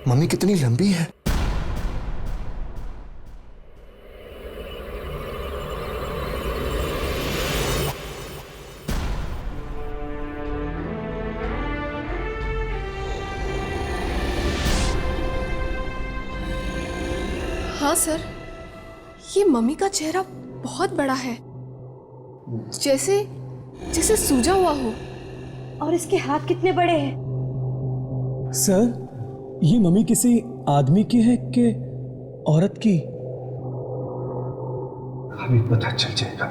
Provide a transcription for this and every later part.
Mummy कितनी लंबी है। हाँ सर, ये मम्मी का चेहरा बहुत बड़ा है, जैसे जैसे सूजा हुआ हो। और इसके हाथ कितने बड़े हैं? सर, ये मम्मी किसी आदमी की है कि औरत की? अभी पता चल जाएगा।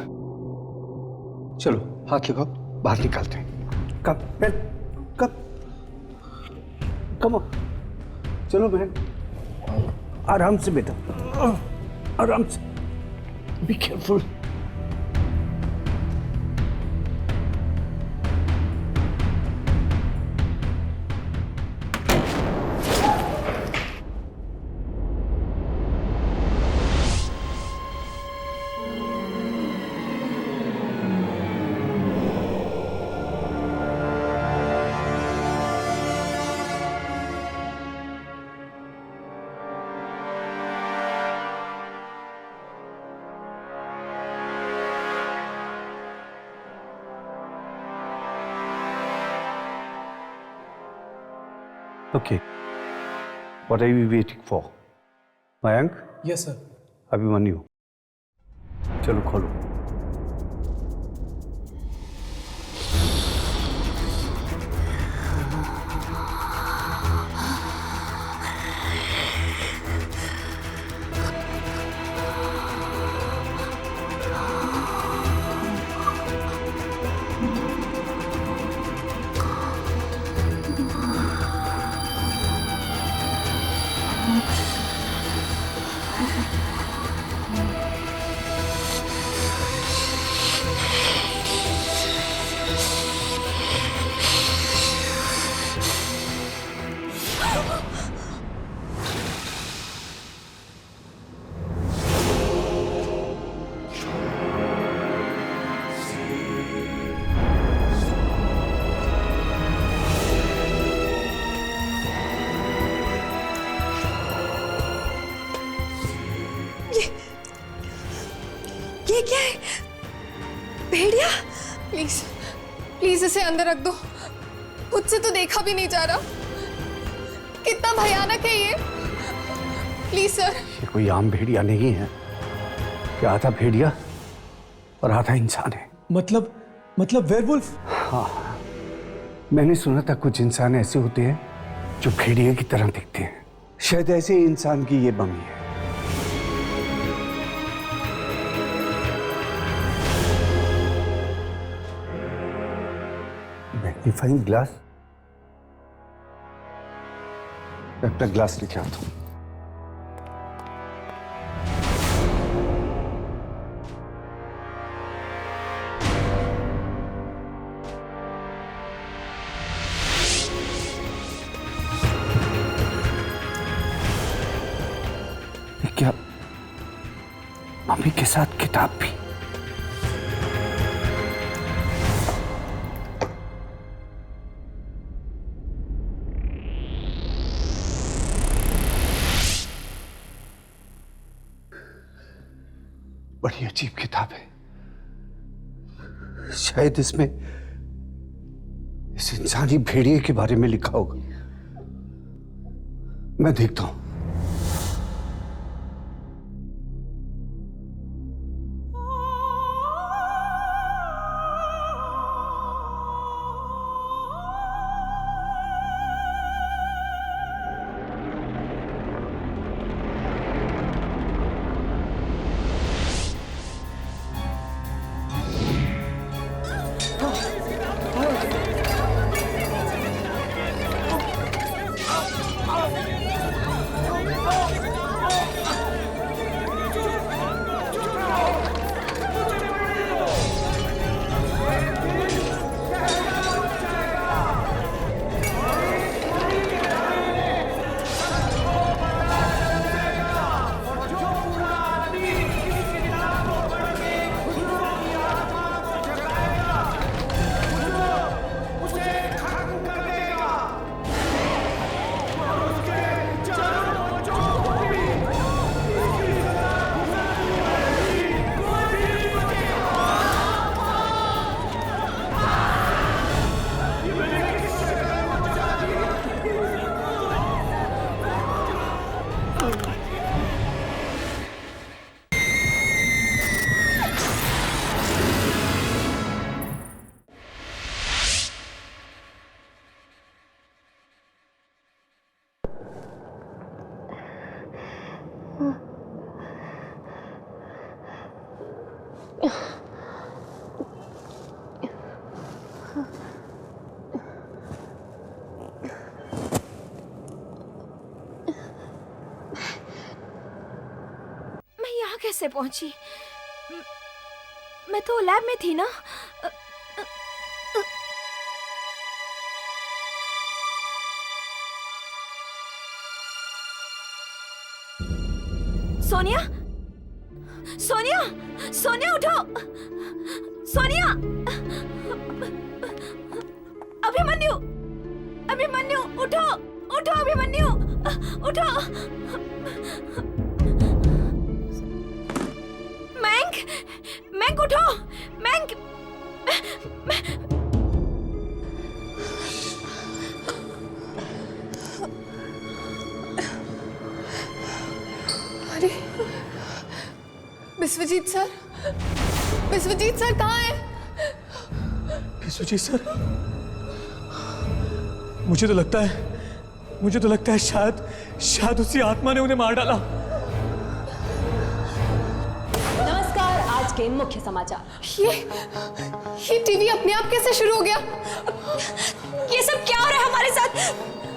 चलो हाथ लगाओ, बाहर निकालते हैं। कब कब कम चलो बहन, आराम से बेटा, आराम से, be careful. Okay. What are you waiting for? Mayank? Yes sir. Abhimanyu, चलो खोलो। ये क्या है? भेड़िया? प्लीज प्लीज इसे अंदर रख दो, खुद से तो देखा भी नहीं जा रहा। कितना भयानक है ये। Please sir. ये कोई आम भेड़िया नहीं है, ये आधा भेड़िया और आधा इंसान है। मतलब वेयरवुल्फ? हाँ, मैंने सुना था कुछ इंसान ऐसे होते हैं जो भेड़िए की तरह दिखते हैं। शायद ऐसे इंसान की ये मम्मी है। Magnifying glass? अपना ग्लास लेके आता हूं। क्या मम्मी के साथ किताब भी? बड़ी अजीब किताब है। शायद इसमें इस इंसानी भेड़िए के बारे में लिखा होगा। मैं देखता हूं। कैसे पहुंची? मैं तो लैब में थी ना। सोनिया, सोनिया, सोनिया उठो, सोनिया, अभिमन्यु, अभिमन्यु उठो, उठो अभिमन्यु, उठो। मैंग, मैंग उठो, मैंग। अरे विश्वजीत सर, विश्वजीत सर कहाँ हैं? विश्वजीत सर, मुझे तो लगता है शायद उसी आत्मा ने उन्हें मार डाला। नमस्कार, आज के मुख्य समाचार। ये टीवी अपने आप कैसे शुरू हो गया? ये सब क्या हो रहा है हमारे साथ?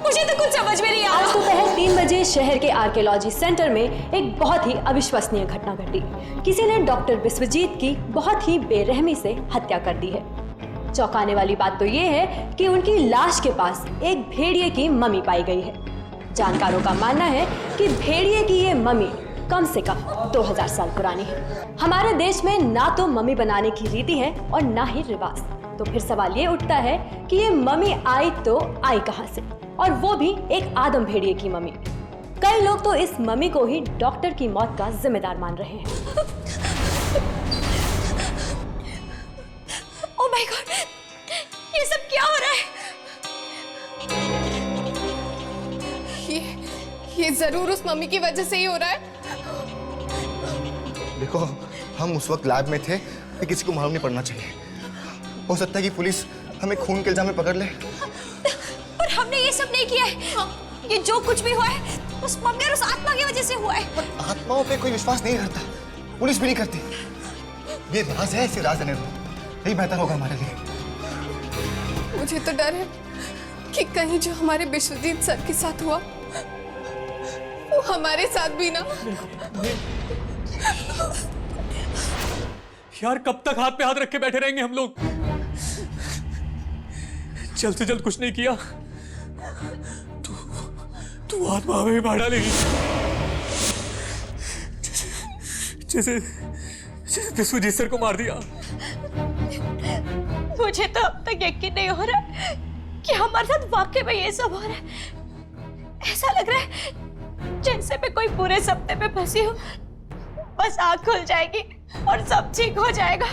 मुझे तो कुछ समझ में नहीं आ रहा। आज दोपहर 3 बजे शहर के आर्कियोलॉजी सेंटर में एक बहुत ही अविश्वसनीय घटना घटी। किसी ने डॉक्टर विश्वजीत की बहुत ही बेरहमी से हत्या कर दी है। चौंकाने वाली बात तो ये है कि उनकी लाश के पास एक भेड़िए की मम्मी पाई गई है। जानकारों का मानना है कि भेड़िए की ये मम्मी कम से कम 2000 साल पुरानी है। हमारे देश में ना तो मम्मी बनाने की रीति है और ना ही रिवाज। तो फिर सवाल ये उठता है कि ये मम्मी आई तो आई कहां से, और वो भी एक आदम भेड़िए की मम्मी। कई लोग तो इस मम्मी को ही डॉक्टर की मौत का जिम्मेदार मान रहे हैं। ओह माय गॉड, ये सब क्या हो रहा है? ये जरूर उस मम्मी की वजह से ही हो रहा है। देखो, हम उस वक्त लैब में थे, ये किसी को मालूम नहीं पड़ना चाहिए। हो सकता है कि पुलिस हमें खून के इल्जाम में पकड़ ले। पर हमने ये सब नहीं किया है। ये जो कुछ भी हुआ है उस मम्मी और उस आत्मा की वजह से हुआ है। पर आत्माओं पे कोई विश्वास नहीं करता, पुलिस भी नहीं करती। ये राज है, इसे राज रहने दो, यही बेहतर होगा हमारे लिए। मुझे तो डर है कि कहीं जो हमारे विश्वजीत सर के साथ हुआ वो हमारे साथ भी ना। यार, कब तक हाथ पे हाथ रख के बैठे रहेंगे हम लोग? जल्द से जल्द कुछ नहीं किया तू आत्मा हमें मार डालेगी, जैसे विश्वजीत सर को मार दिया। मुझे तो अब तक यकीन नहीं हो रहा कि हमारे साथ वाकई में ये सब हो रहा है। ऐसा लग रहा है जैसे मैं कोई बुरे सपने में फंसी हूँ। बस आँख खुल जाएगी और सब ठीक हो जाएगा।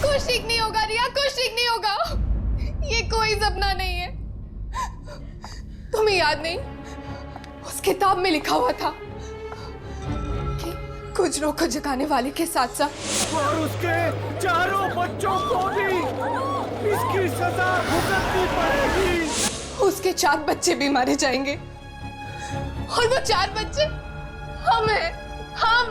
कुछ ठीक नहीं होगा रिया, कुछ ठीक नहीं होगा। ये कोई सपना नहीं है। तुम्हें याद नहीं, उस किताब में लिखा हुआ था कि गुजरों को जगाने वाले के साथ साथ और उसके चारों बच्चों को भी इसकी सजा भुगतनी पड़ेगी। उसके 4 बच्चे भी मारे जाएंगे, और वो 4 बच्चे हम हैं, हम।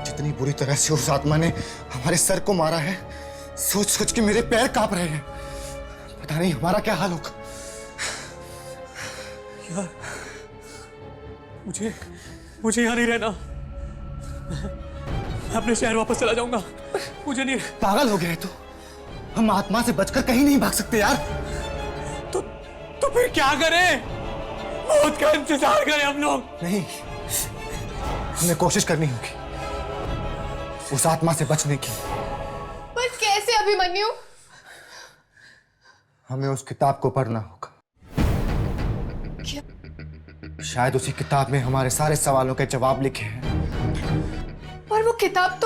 जितनी बुरी तरह से उस आत्मा ने हमारे सर को मारा है, सोच सोच के मेरे पैर कांप रहे हैं। पता नहीं हमारा क्या हाल होगा। यार, मुझे यहाँ नहीं रहना। मैं अपने शहर वापस चला जाऊंगा। मुझे नहीं। पागल हो गया है तू? हम आत्मा से बचकर कहीं नहीं भाग सकते यार। तो फिर क्या करें? मौत का इंतजार करें हम लोग? नहीं, हमें कोशिश करनी होगी उस आत्मा से बचने की। पर कैसे अभिमन्यु? हमें उस किताब को पढ़ना होगा। क्या? शायद उसी किताब में हमारे सारे सवालों के जवाब लिखे हैं। पर वो किताब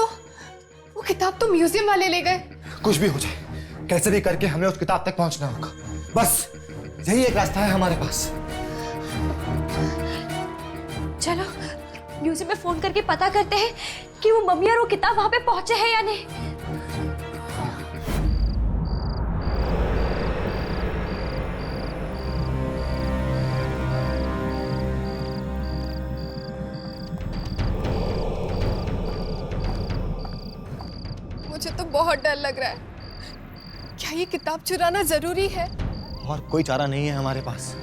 तो म्यूजियम वाले ले गए। कुछ भी हो जाए, कैसे भी करके हमें उस किताब तक पहुंचना होगा। बस यही एक रास्ता है हमारे पास। चलो म्यूजियम में फोन करके पता करते हैं कि वो मम्मी और वो किताब वहां पे पहुंचे हैं या नहीं। मुझे तो बहुत डर लग रहा है। क्या ये किताब चुराना जरूरी है? और कोई चारा नहीं है हमारे पास।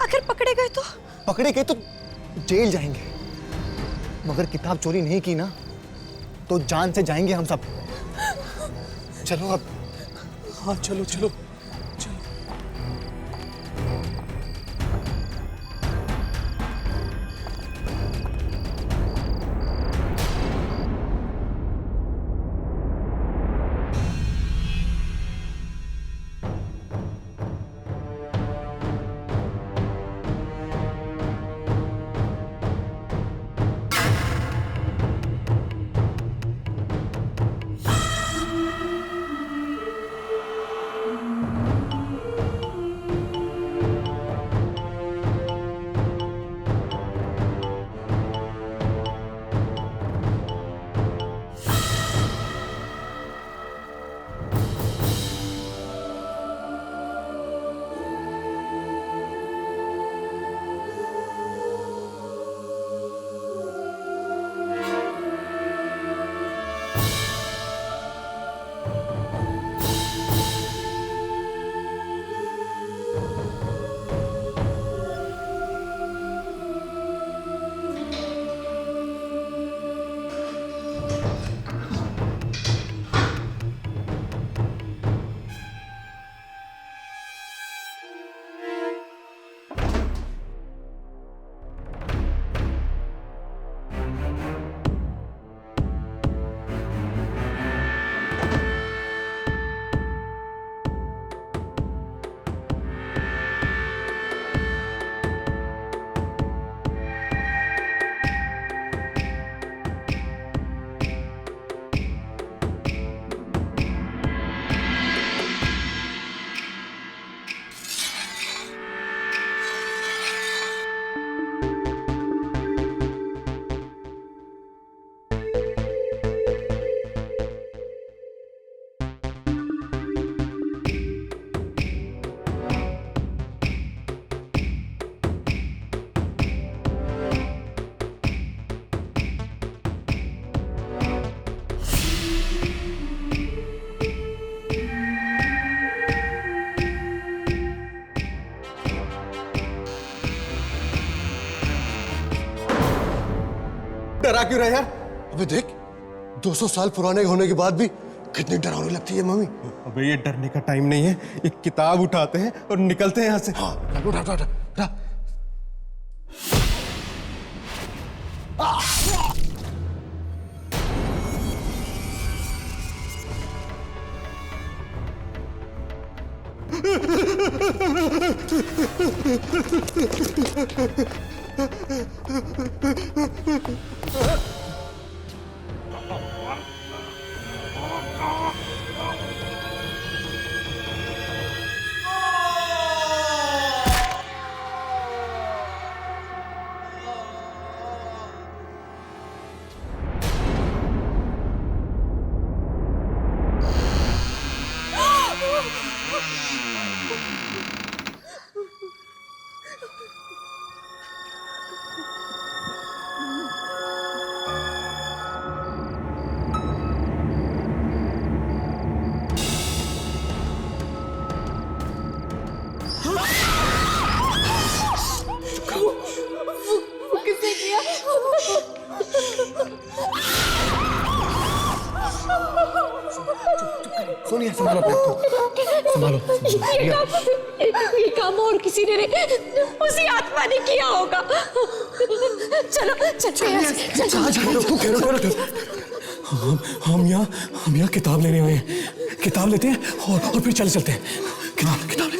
अगर पकड़े गए तो? पकड़े गए तो जेल जाएंगे, मगर किताब चोरी नहीं की ना तो जान से जाएंगे हम सब। चलो अब। हाँ चलो चलो। डरा क्यों रहा यार? अबे देख, 200 साल पुराने होने के बाद भी कितनी डरावनी लगती है मम्मी। अबे ये डरने का टाइम नहीं है, ये किताब उठाते हैं और निकलते हैं यहाँ से। हाँ उठा उठा उठा उठा। सोनिया संभालो अपने आप को, संभालो। ये काम और किसी ने नहीं, उसी आत्मा ने किया होगा। चलो हम यहाँ किताब लेने आए हैं। किताब लेते हैं और फिर चलते हैं। किताब ले।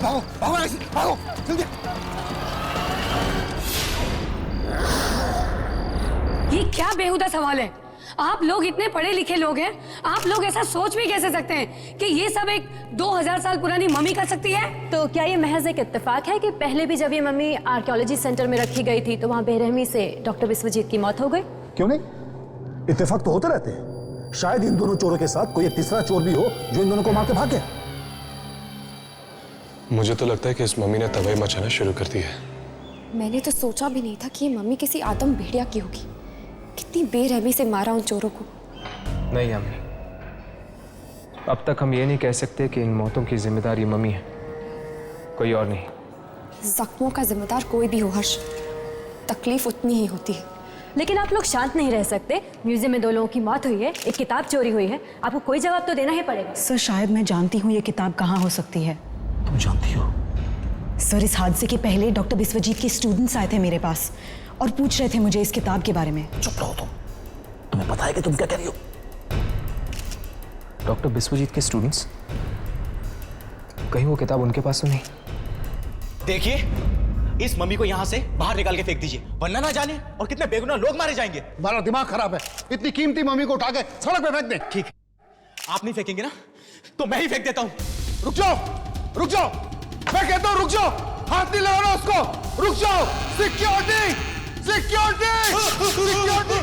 भागो भागो ऐसे, भागो जल्दी। ये क्या बेहुदा सवाल है? आप लोग इतने पढ़े लिखे लोग हैं, आप लोग ऐसा सोच भी कैसे सकते हैं कि ये सब एक 2000 साल पुरानी मम्मी कर सकती है? तो क्या ये महज एक इत्तेफाक है कि पहले भी जब ये मम्मी आर्कियोलॉजी सेंटर में रखी गई थी तो वहाँ बेरहमी से डॉक्टर विश्वजीत की मौत हो गई? क्यों नहीं, इत्तेफाक तो होते रहते हैं। शायद इन दोनों चोरों के साथ कोई एक तीसरा चोर भी हो जो इन दोनों को मार के भागे। मुझे तो लगता है कि इस मम्मी ने तबाही मचाना शुरू कर दी है। मैंने तो सोचा भी नहीं था कि ये मम्मी किसी आदम भेड़िया की होगी। कितनी बेरहमी से मारा उन चोरों को। नहीं अम्मी, अब तक हम ये नहीं कह सकते कि इन मौतों की जिम्मेदारी मम्मी है, कोई और नहीं। जख्मों का जिम्मेदार कोई भी हो हर्ष, तकलीफ उतनी ही होती है। लेकिन आप लोग शांत नहीं रह सकते। म्यूजियम में 2 लोगों की मौत हुई है, एक किताब चोरी हुई है, आपको कोई जवाब तो देना ही पड़ेगा। सर शायद मैं जानती हूँ ये किताब कहाँ हो सकती है। तुम जानती हो? सर इस हादसे के पहले डॉक्टर बिस्वजीत के स्टूडेंट्स आए थे मेरे पास और पूछ रहे थे मुझे इस किताब के बारे में। चुप रहो तुम, तुम्हें पता है कि तुम क्या कह रही हो? डॉक्टर बिस्वजीत के स्टूडेंट्स? कहीं वो किताब उनके पास तो नहीं? देखिए, इस मम्मी को यहाँ से बाहर निकाल के फेंक दीजिए, वरना ना जाने और कितने बेगुनाह लोग मारे जाएंगे। तुम्हारा दिमाग खराब है, इतनी कीमती मम्मी को उठा के सड़क पे फेंक दे। ठीक है, आप नहीं फेंकेंगे ना तो मैं ही फेंक देता हूँ। रुक जाओ, रुक जाओ, मैं कहता हूँ रुक जाओ, हाथ नहीं लगाना उसको, रुक जाओ। Security, security, security.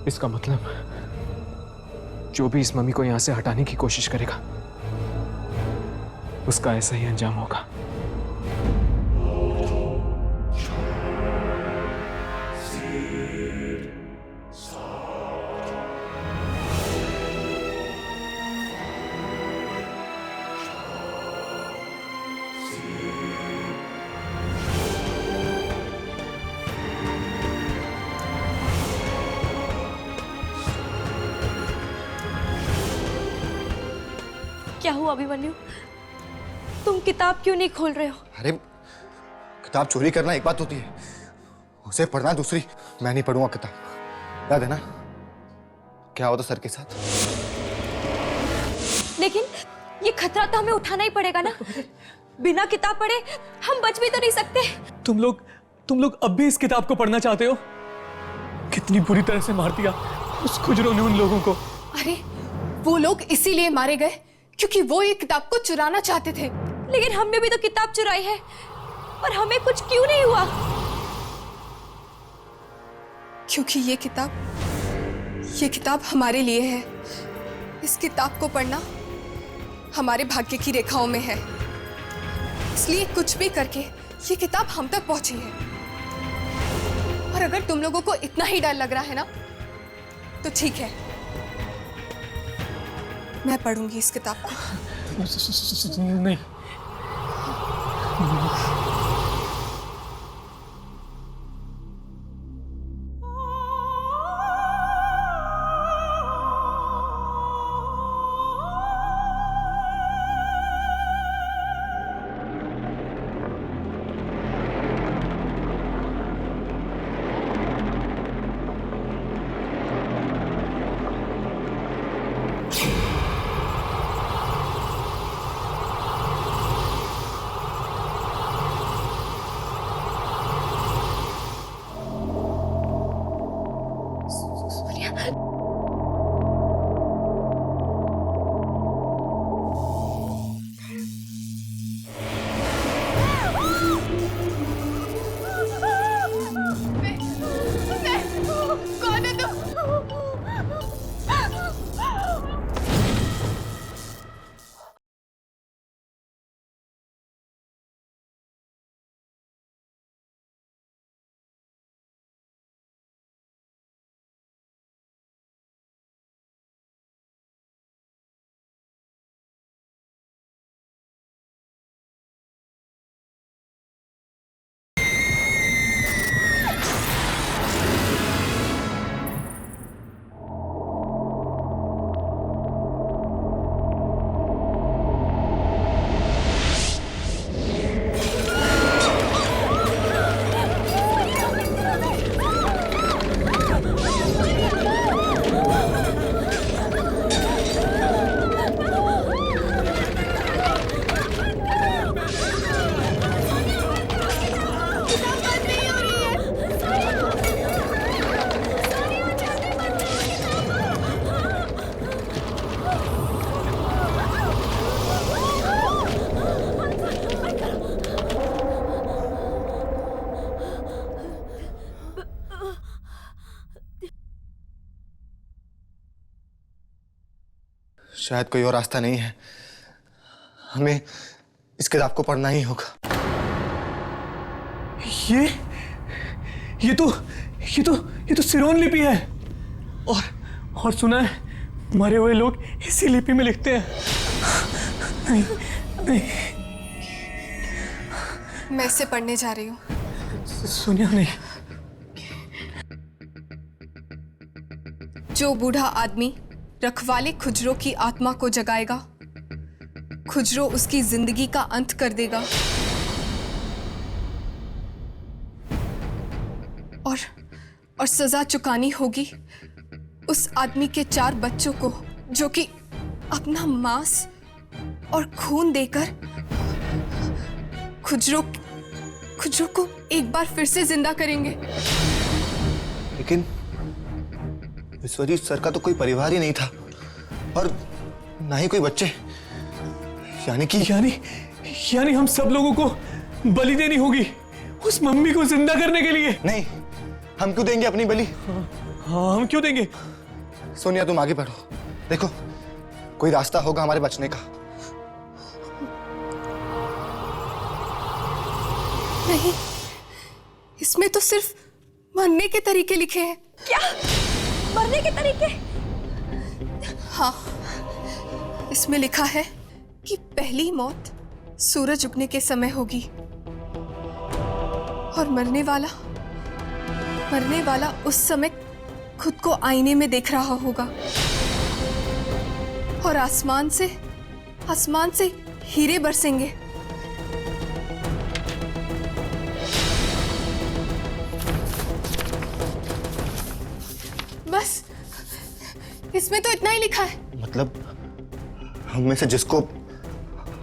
इसका मतलब जो भी इस मम्मी को यहां से हटाने की कोशिश करेगा उसका ऐसा ही अंजाम होगा। क्या हुआ अभिमन्यु? तुम किताब क्यों नहीं खोल रहे हो? अरे किताब चोरी करना एक बात होती है, उसे पढ़ना दूसरी। मैं नहीं पढ़ूंगा किताब, याद है ना क्या हुआ था सर के साथ? लेकिन ये खतरा तो हमें उठाना ही पड़ेगा ना। बिना किताब पढ़े हम बच भी तो नहीं सकते। तुम लोग अब भी इस किताब को पढ़ना चाहते हो? कितनी बुरी तरह से मार दिया उस खुजरों ने उन लोगों को। अरे वो लोग इसीलिए मारे गए क्योंकि वो ये किताब को चुराना चाहते थे। लेकिन हमने भी तो किताब चुराई है और हमें कुछ क्यों नहीं हुआ? क्योंकि ये किताब हमारे लिए है। इस किताब को पढ़ना हमारे भाग्य की रेखाओं में है, इसलिए कुछ भी करके ये किताब हम तक पहुंची है। और अगर तुम लोगों को इतना ही डर लग रहा है ना तो ठीक है, मैं पढ़ूंगी इस किताब को। नहीं, शायद कोई और रास्ता नहीं है, हमें इस किताब को पढ़ना ही होगा। ये तो सिरोन लिपि है। और सुना है मरे हुए लोग इसी लिपि में लिखते हैं। नहीं नहीं, मैं इसे पढ़ने जा रही हूँ। सोनिया नहीं। जो बूढ़ा आदमी रखवाले खुजरो की आत्मा को जगाएगा, खुजरो उसकी जिंदगी का अंत कर देगा। और सजा चुकानी होगी उस आदमी के 4 बच्चों को जो कि अपना मांस और खून देकर खुजरो को एक बार फिर से जिंदा करेंगे। लेकिन विश्वजीत सर का तो कोई परिवार ही नहीं था और ना ही कोई बच्चे। यानी हम सब लोगों को बलि देनी होगी उस मम्मी को जिंदा करने के लिए। नहीं, हम क्यों देंगे अपनी बलि? हाँ, हम क्यों देंगे? सोनिया तुम आगे बढ़ो, देखो कोई रास्ता होगा हमारे बचने का। नहीं, इसमें तो सिर्फ मरने के तरीके लिखे हैं। क्या? मरने के तरीके? हाँ, इसमें लिखा है कि पहली मौत सूरज उगने के समय होगी और मरने वाला उस समय खुद को आईने में देख रहा होगा और आसमान से हीरे बरसेंगे। बस इसमें तो इतना ही लिखा है। मतलब हम में से जिसको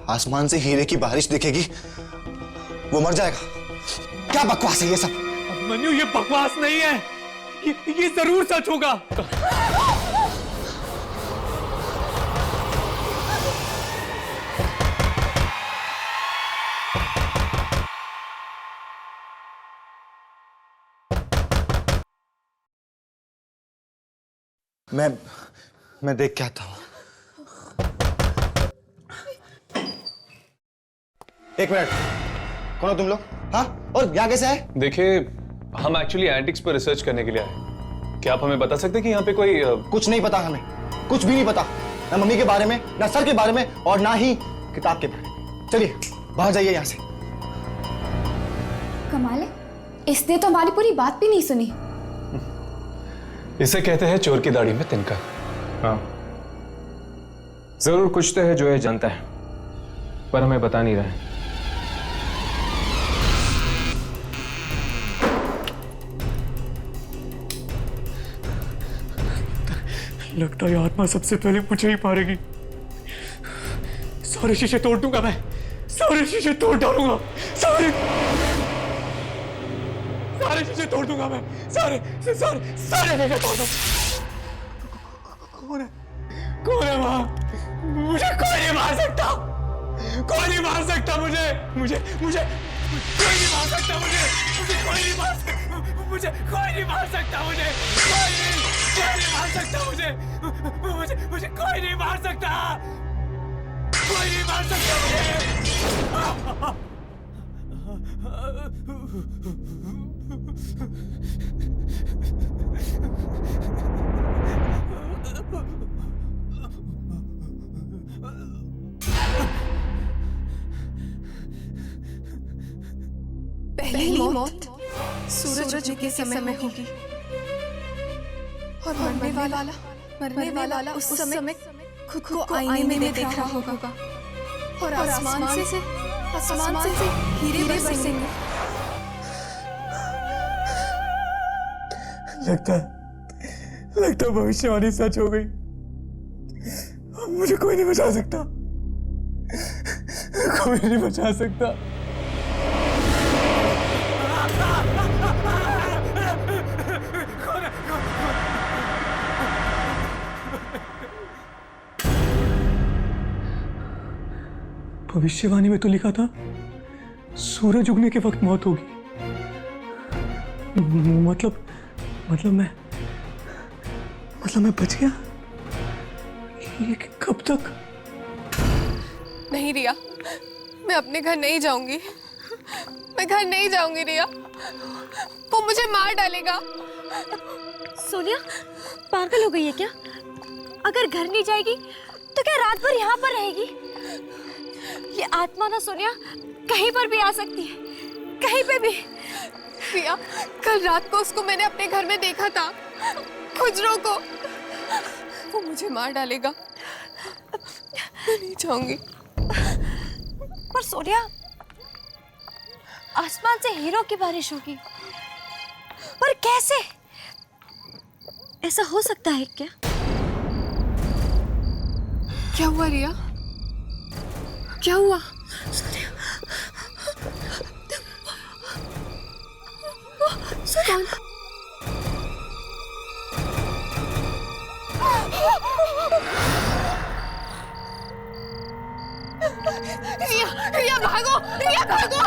आसमान से हीरे की बारिश दिखेगी वो मर जाएगा? क्या बकवास है ये सब? मनु, ये बकवास नहीं है, ये जरूर सच होगा। मैं देख के आता हूं। एक मिनट, कौन हो तुम लोग? हाँ, और यहाँ कैसे आए? देखिए, हम एक्चुअली एंटिक्स पर रिसर्च करने के लिए आए। क्या आप हमें बता सकते हैं कि यहाँ पे कोई कुछ नहीं पता, हमें कुछ भी नहीं पता, ना मम्मी के बारे में, ना सर के बारे में, और ना ही किताब के बारे में। चलिए बाहर जाइए यहाँ से। कमाल है, इसने तो हमारी पूरी बात भी नहीं सुनी। इसे कहते हैं चोर की दाढ़ी में तिनका। हाँ, जरूर कुछ तो है जो ये जानता है, पर हमें बता नहीं रहा है। लगता है आत्मा सबसे पहले मुझे ही मारेगी। सारे शीशे तोड़ दूंगा मैं, सारे शीशे तोड़ डालूंगा, सारे शीशे तोड़ दूंगा मैं, सारे शीशे तोड़ दूंगा। कौन है वहां? मुझे कोई नहीं मार सकता, कोई नहीं मार सकता मुझे कोई नहीं मार सकता, मुझे कोई नहीं मार सकता, मुझे कोई नहीं मार सकता, मुझे कोई नहीं मार सकता, मुझे कोई नहीं मार सकता, कोई नहीं मार सकता मुझे। पहली मौत सूरज उगने के समय होगी और मरने वाला उस समय खुद को आईने में देख रहा होगा और आसमान से हीरे बरसेंगे। लगता भविष्यवाणी सच हो गई। मुझे कोई नहीं बचा सकता, कोई नहीं बचा सकता। भविष्यवाणी में तो लिखा था सूरज उगने के वक्त मौत होगी। मतलब मैं बच गया? ये कब तक? नहीं रिया, मैं अपने घर नहीं जाऊंगी। मैं घर नहीं जाऊंगी रिया, वो मुझे मार डालेगा। सोनिया पागल हो गई है क्या? अगर घर नहीं जाएगी तो क्या रात भर यहाँ पर रहेगी? ये आत्मा ना सोनिया कहीं पर भी आ सकती है, कहीं पे भी। रिया, कल रात को उसको मैंने अपने घर में देखा था, खुजरों को। वो मुझे मार डालेगा। मैं नहीं जाऊंगी। पर सोनिया, आसमान से हीरो की बारिश होगी, पर कैसे? ऐसा हो सकता है क्या? क्या हुआ रिया? क्या हुआ? कौन? रिया, रिया भागो, रिया भागो।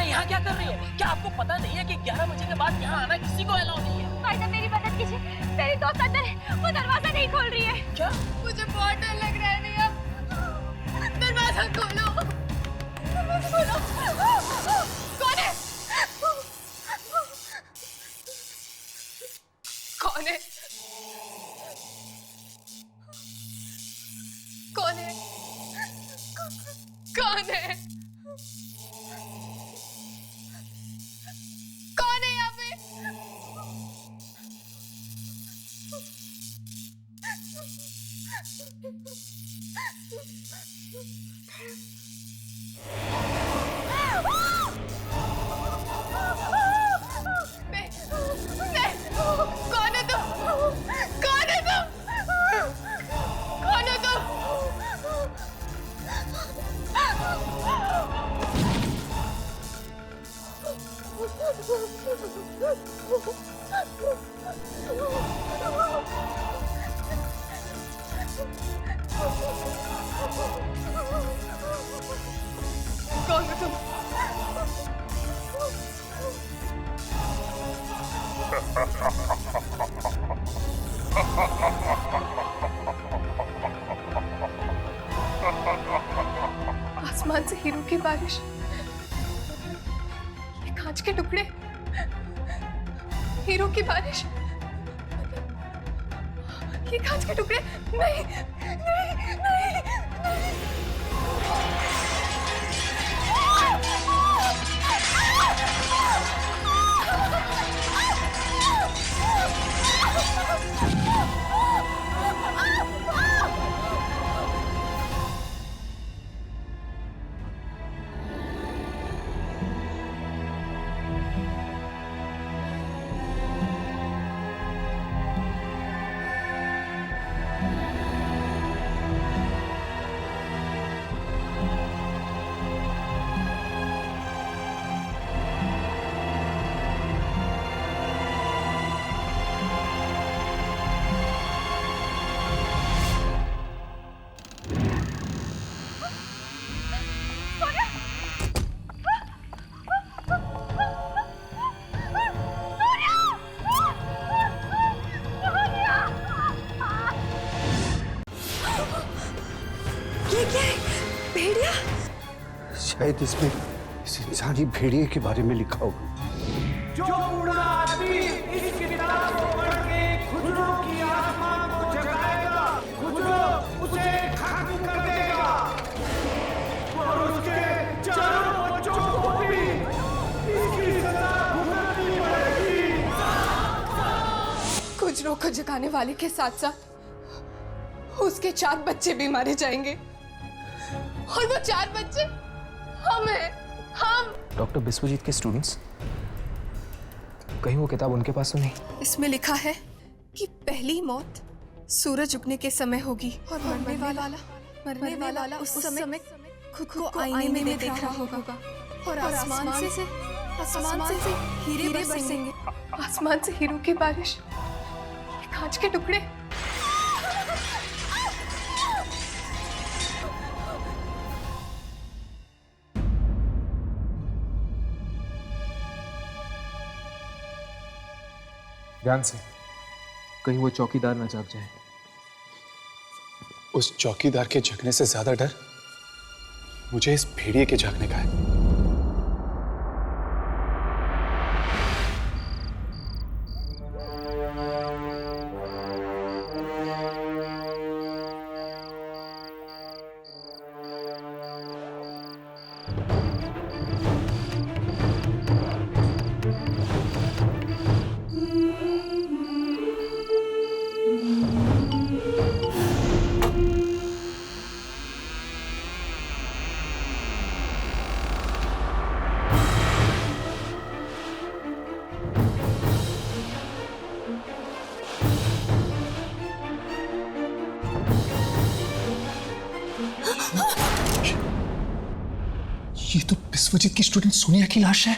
यहाँ क्या कर रही है? क्या आपको पता नहीं है कि 11 बजे के बाद यहाँ आना किसी को अलाउ नहीं है? भाई साहब मेरी मदद कीजिए, मेरी दोस्त अंदर है, वो दरवाजा नहीं खोल रही है। क्या? मुझे बहुत डर लग रहा है रिया, दरवाजा खोलो, दरवाजा खोलो। कौन है? कौन है? कौन है? कौन है? कौन है यहाँ पे? कौन है तुम? कौन है तुम? कौन है तुम? कौन है तुम? आसमान से हीरो की बारिश, ये कांच के टुकड़े, हीरो की बारिश, ये कांच के टुकड़े। नहीं नहीं नहीं नहीं। भेड़िया? शायद इसमें इस इंसानी भेड़िए के बारे में लिखा होगा। जो बूढ़ा आदमी इस किताब को पढ़ के खुजरों की आत्मा को जगाएगा, खुजरो उसे खत्म कर देगा और उसके चारों बच्चों को भी इसकी सजा भुगतनी पड़ेगी। खुजरों को जगाने वाले के साथ साथ उसके 4 बच्चे भी मारे जाएंगे, और वो 4 बच्चे हम हैं, हम। डॉक्टर बिस्वजीत के स्टूडेंट्स, कहीं वो किताब उनके पास तो नहीं? इसमें लिखा है कि पहली मौत सूरज उगने के समय होगी और मरने वाला उस समय खुद को आईने में देख रहा होगा और आसमान से हीरे बरसेंगे। आसमान से हीरों की बारिश, कांच के टुकड़े। ध्यान से, कहीं वो चौकीदार ना जाग जाए। उस चौकीदार के जगने से ज्यादा डर मुझे इस भेड़िए के जागने का है। ये तो विश्वजीत की स्टूडेंट सोनिया की लाश है।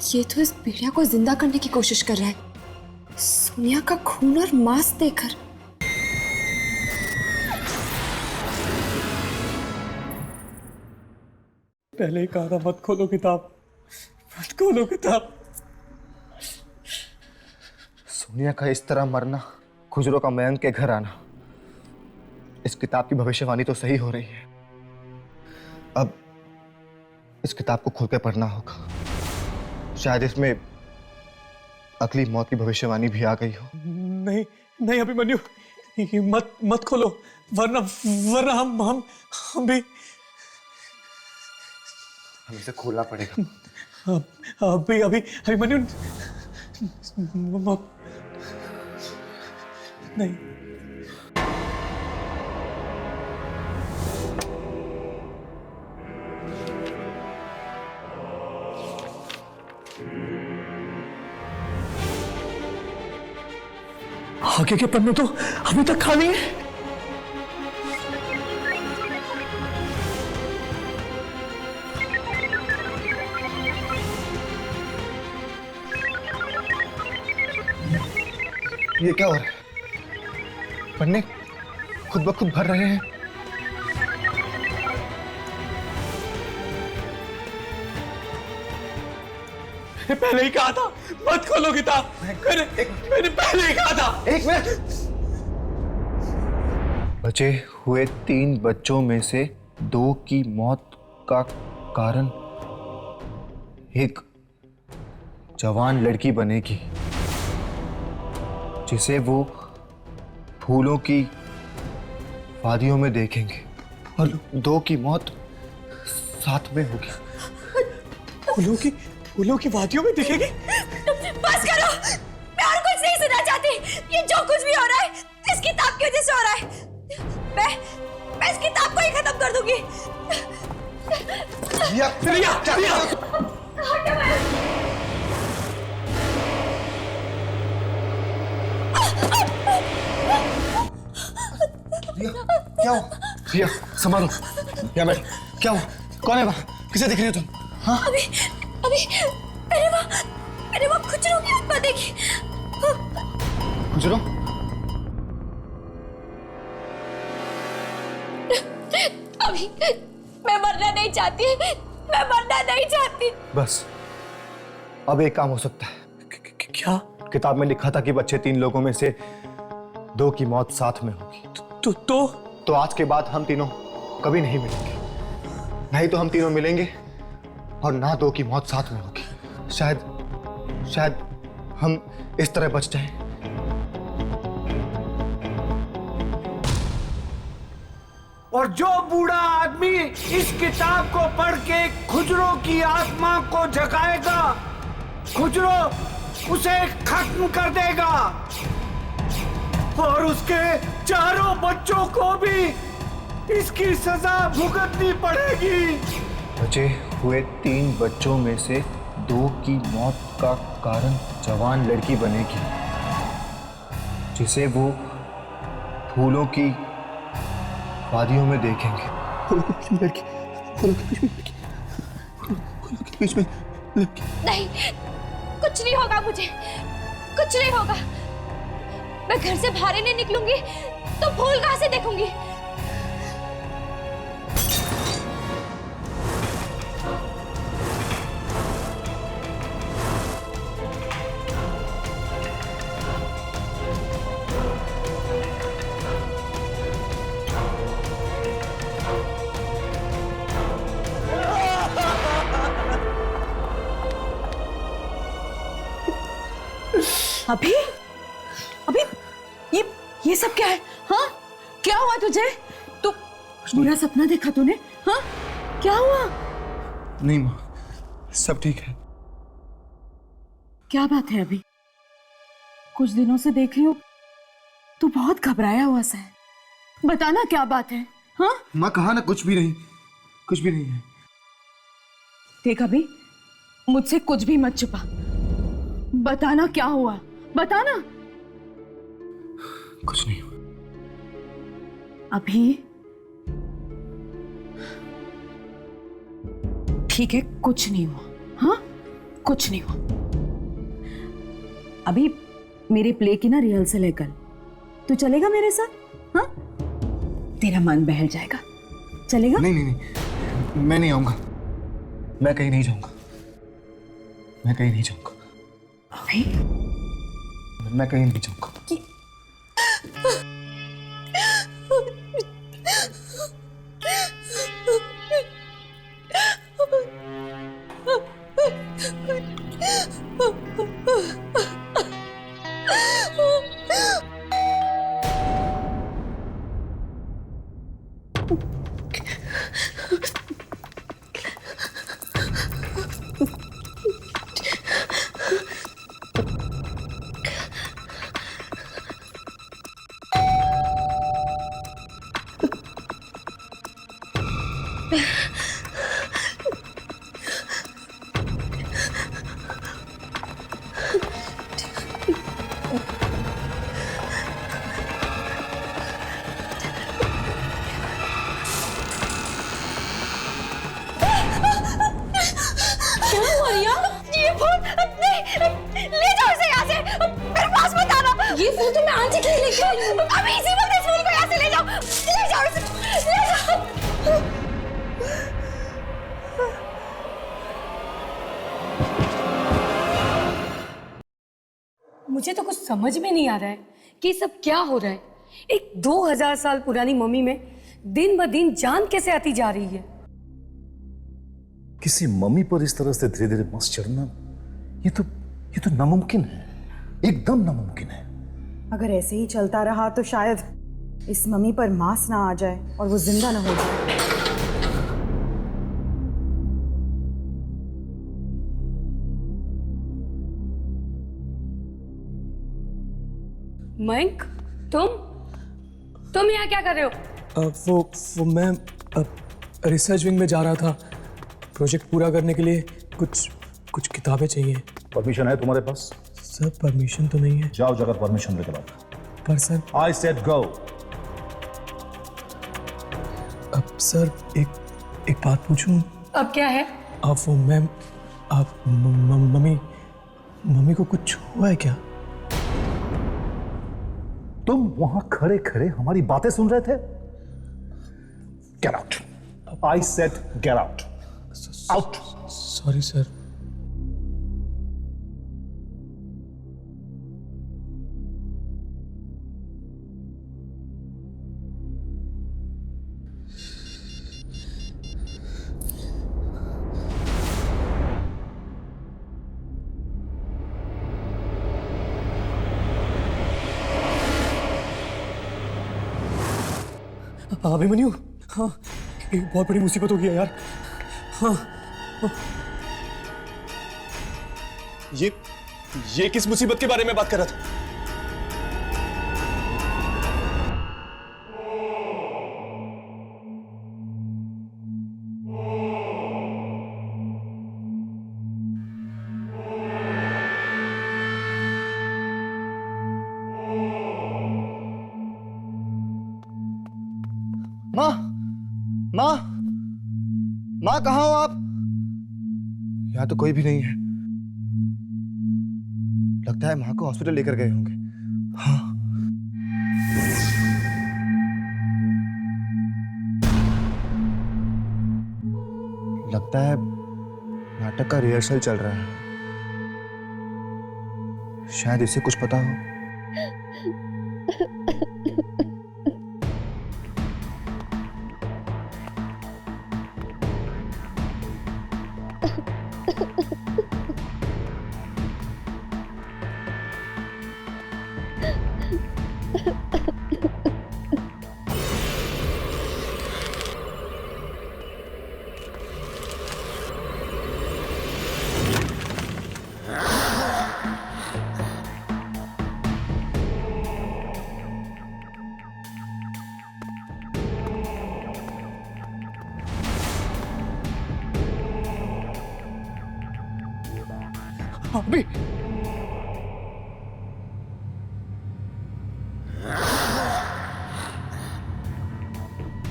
ये तो इस भेड़िया को जिंदा करने की कोशिश कर रहा है, सोनिया का खून और मांस देकर। पहले ही कहा था मत खोलो किताब, मत खोलो किताब। सोनिया का इस तरह मरना, खुजरों का मयंक के घर आना, इस किताब की भविष्यवाणी तो सही हो रही है। अब इस किताब को खोल के पढ़ना होगा, शायद इसमें अगली मौत की भविष्यवाणी भी आ गई हो। नहीं नहीं अभिमन्यु, ये मत खोलो, वरना हम भी हमें इसे खोलना पड़ेगा। अभी अभिमन्यु नहीं। आगे के पन्ने तो अभी तक खाली है। ये क्या हो रहा है? पन्ने खुद ब खुद भर रहे हैं। मैंने पहले ही कहा था मत खोलो किताब। मैंने पहले ही कहा था। एक मिनट। बचे हुए 3 बच्चों में से 2 की मौत का कारण एक जवान लड़की बनेगी, जिसे वो फूलों की वादियों में देखेंगे, और 2 की मौत साथ में होगी। फूलों की वादियों में दिखेगी। बस करो, मैं और कुछ नहीं सुनना चाहती। ये जो कुछ भी हो रहा है इस किताब की वजह से हो रहा है। मैं इस किताब को ही खत्म कर दूंगी। क्या हुआ? प्रिया संभालो। क्या मैं क्या हुआ? कौन है वहाँ? किसे दिख रही हो तुम? हाँ? अभी मेरे वहाँ खुजरों की आत्मा देखी। खुजरो? अभी मैं मरना नहीं चाहती, मैं मरना नहीं चाहती। बस अब एक काम हो सकता है। क्या? किताब में लिखा था कि बच्चे 3 लोगों में से 2 की मौत साथ में होगी। तो आज के बाद हम तीनों कभी नहीं मिलेंगे। नहीं तो हम तीनों मिलेंगे और ना 2 की मौत साथ में होगी। शायद हम इस तरह बच जाएं। और जो बूढ़ा आदमी इस किताब को पढ़ के खुजरों की आत्मा को जगाएगा, खुजरो उसे खत्म कर देगा और उसके चारों बच्चों को भी इसकी सजा भुगतनी पड़ेगी। बचे हुए 3 बच्चों में से 2 की मौत का कारण जवान लड़की बनेगी, जिसे वो फूलों की वादियों में देखेंगे। फूलों के बीच में लड़की। नहीं, कुछ नहीं होगा मुझे, कुछ नहीं होगा। मैं घर से बाहर ही नहीं निकलूंगी तो फूल कहां से देखूंगी? अभी ये सब क्या है? हाँ, क्या हुआ तुझे? तू बुरा सपना देखा तूने? हाँ, क्या हुआ? नहीं माँ, सब ठीक है। क्या बात है? अभी कुछ दिनों से देख रही हूँ तू बहुत घबराया हुआ सा है। बताना क्या बात है? हाँ माँ, कहा ना कुछ भी नहीं है। देख अभी, मुझसे कुछ भी मत छुपा। बताना क्या हुआ, बताना। कुछ नहीं हुआ। अभी ठीक है, कुछ नहीं हुआ। हाँ, कुछ नहीं हुआ। अभी मेरे प्ले की ना रिहर्सल है कल, तू चलेगा मेरे साथ? हाँ, तेरा मन बहल जाएगा। चलेगा? नहीं, मैं नहीं आऊंगा। मैं कहीं नहीं जाऊंगा। अभी मैं कहीं नहीं जाऊंगा। ये फूल तो मैं आज ही खरीद लेके आई हूँ। अभी इसी वक्त इस फूल को यहाँ से ले जाओ इसे, ले जाओ। मुझे तो कुछ समझ में नहीं आ रहा है कि सब क्या हो रहा है। एक 2000 साल पुरानी मम्मी में दिन ब दिन जान कैसे आती जा रही है। किसी मम्मी पर इस तरह से धीरे धीरे मस चढ़ना, ये तो नामुमकिन है, एकदम नामुमकिन है। अगर ऐसे ही चलता रहा तो शायद इस मम्मी पर मांस ना आ जाए और वो जिंदा ना हो जाए। मयंक, तुम यहाँ क्या कर रहे हो? वो मैं रिसर्च विंग में जा रहा था। प्रोजेक्ट पूरा करने के लिए कुछ किताबें चाहिए। परमिशन है तुम्हारे पास? सर परमिशन तो नहीं है। जाओ, जगह परमिशन लेकर आओ। पर sir I said go. Sir एक बात पूछूं? अब क्या है? आप वो मैम, आप मम्मी को कुछ हुआ है क्या? तुम वहां खड़े खड़े हमारी बातें सुन रहे थे? Get out. I said get out. Out. Sorry sir. Abhimanyu, हाँ, एक बहुत बड़ी मुसीबत हो गई है यार। हाँ, हाँ। ये किस मुसीबत के बारे में बात कर रहा था? माँ, माँ, माँ कहाँ हो आप? यहाँ तो कोई भी नहीं है। लगता है माँ को हॉस्पिटल लेकर गए होंगे। हाँ। लगता है नाटक का रिहर्सल चल रहा है। शायद इसे कुछ पता हो। अभी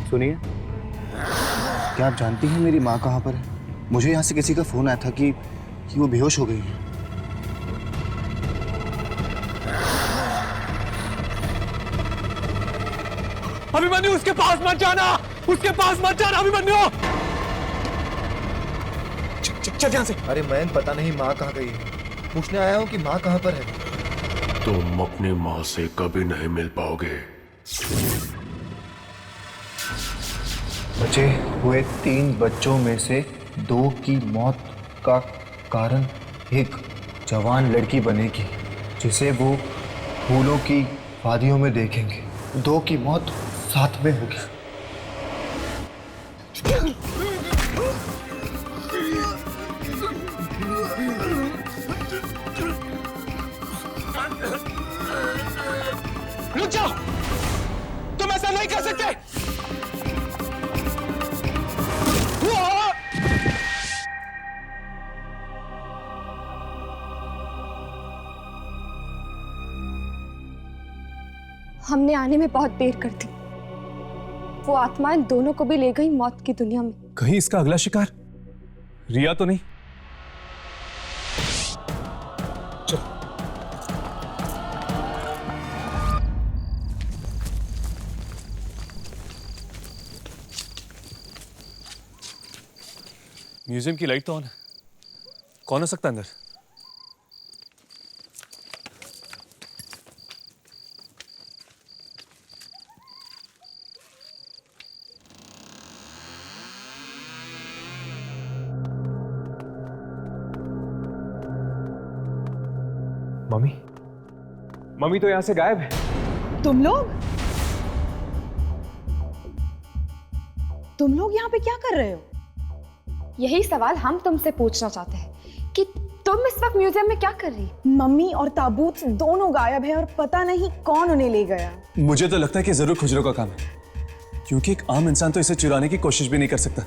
सुनिए, क्या आप जानती हैं मेरी माँ कहाँ पर है? मुझे यहाँ से किसी का फोन आया था कि वो बेहोश हो गई है। अभिमन्यु, उसके पास मत जाना, उसके पास मत जाना अभिमन्यु। चल यहाँ से। अरे मैं पता नहीं माँ कहाँ गई है, पूछने आया हूँ कि माँ कहाँ पर है। तुम अपनी माँ से कभी नहीं मिल पाओगे। बचे हुए 3 बच्चों में से 2 की मौत का कारण एक जवान लड़की बनेगी, जिसे वो फूलों की वादियों में देखेंगे। 2 की मौत साथ में होगी। रुक जाओ, तुम ऐसा नहीं कर सकते। हमने आने में बहुत देर कर दी। वो आत्माएं दोनों को भी ले गई मौत की दुनिया में। कहीं इसका अगला शिकार रिया तो नहीं? म्यूजियम की लाइट तो ऑन है। कौन हो सकता है अंदर? मम्मी, मम्मी तो यहां से गायब है। तुम लोग यहाँ पे क्या कर रहे हो? यही सवाल हम तुमसे पूछना चाहते हैं कि तुम इस वक्त म्यूजियम में क्या कर रही? मम्मी और ताबूत दोनों गायब है और पता नहीं कौन उन्हें ले गया। मुझे तो लगता है कि जरूर खुजरों का काम है, क्योंकि एक आम इंसान तो इसे चुराने की कोशिश भी नहीं कर सकता।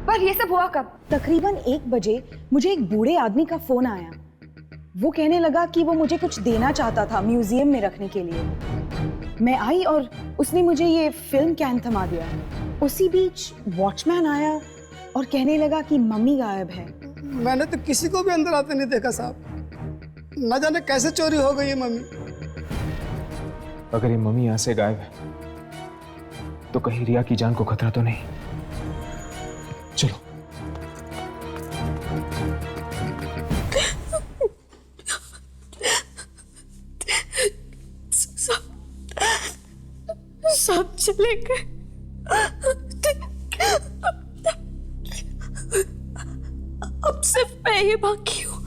पर ये सब हुआ कब? तकरीबन 1 बजे मुझे एक बूढ़े आदमी का फोन आया। वो कहने लगा कि वो मुझे कुछ देना चाहता था म्यूजियम में रखने के लिए। मैं आई और उसने मुझे ये फिल्म कैन थमा दिया। उसी बीच वॉचमैन आया और कहने लगा कि मम्मी गायब है। मैंने तो किसी को भी अंदर आते नहीं देखा साहब। न जाने कैसे चोरी हो गई है मम्मी। अगर ये मम्मी यहां से गायब है तो कहीं रिया की जान को खतरा तो नहीं? चलो। सब चले गए। अब सिर्फ मैं ही बाकी हूँ।